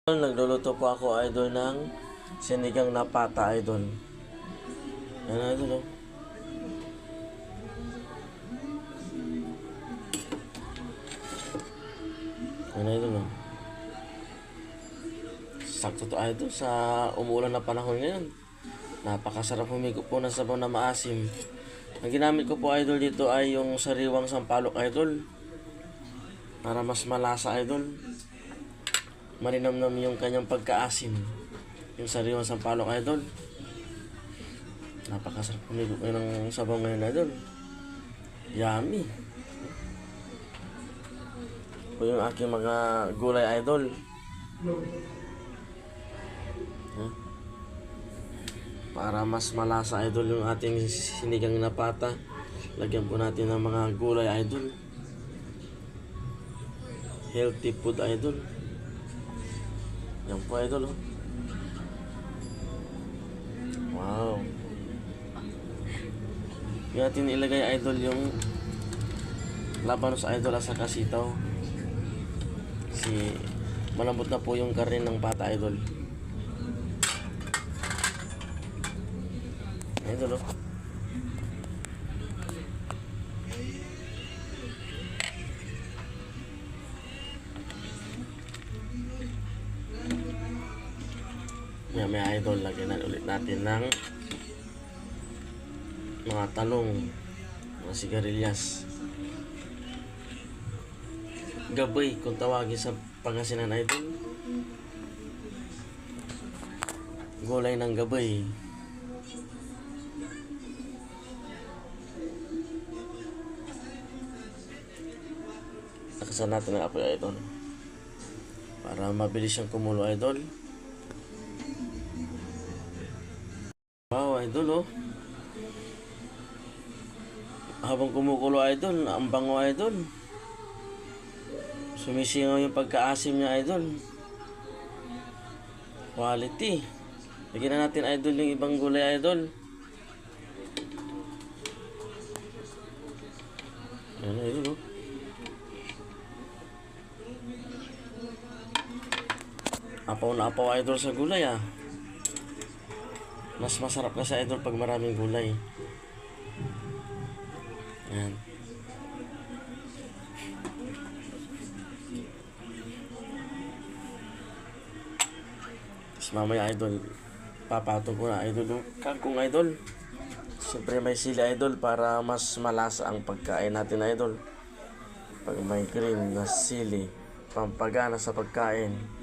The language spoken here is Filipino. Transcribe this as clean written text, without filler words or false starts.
Nagluluto po ako, idol, ng sinigang na pata, idol. Yan, idol, oh. Yan, idol, oh. Sakto to, idol, sa umuulan na panahon ngayon. Napakasarap humigop po ng sabaw na maasim. Ang ginamit ko po, idol, dito ay yung sariwang sampalok, idol. Para mas malasa, idol. Marinamnam yung kanyang pagkaasim. Yung sariwang sampalok, idol. Napakasarap humigop ng sabaw ngayon, idol. Yummy. Ito yung aking mga gulay, idol. Para mas malasa, idol, yung ating sinigang na pata, lagyan po natin ng mga gulay, idol. Healthy food, idol. Yan po, idol, oh. Wow. Yung atin ilagay, idol, yung labanos, idol, at saka sitaw. Kasi malambot na po yung karne ng pata, idol. Idol, oh. May idol, lagyan na ulit natin ng mga talong, mga sigarilyas, gabay kung tawagin sa Pangasinan, idol. Gulay ng gabay. Nakasan natin ang apoy, idol, para mabilis siyang kumulo, idol. Wow, idol, oh. Habang kumukulo, idol, ang bango, idol. Sumisingaw yung pagkaasim niya, idol. Quality. Lagyan na natin, idol, yung ibang gulay, idol. Ayan, idol, oh. Apaw na apaw, idol, sa gulay, ah. Mas masarap na sa, idol, pag maraming gulay. Ayan. Tapos mamaya, idol, papatong ko na, idol, yung kangkong, idol. Siyempre may sili, idol, para mas malasa ang pagkain natin, idol. Pag may green na sili, pampagana sa pagkain.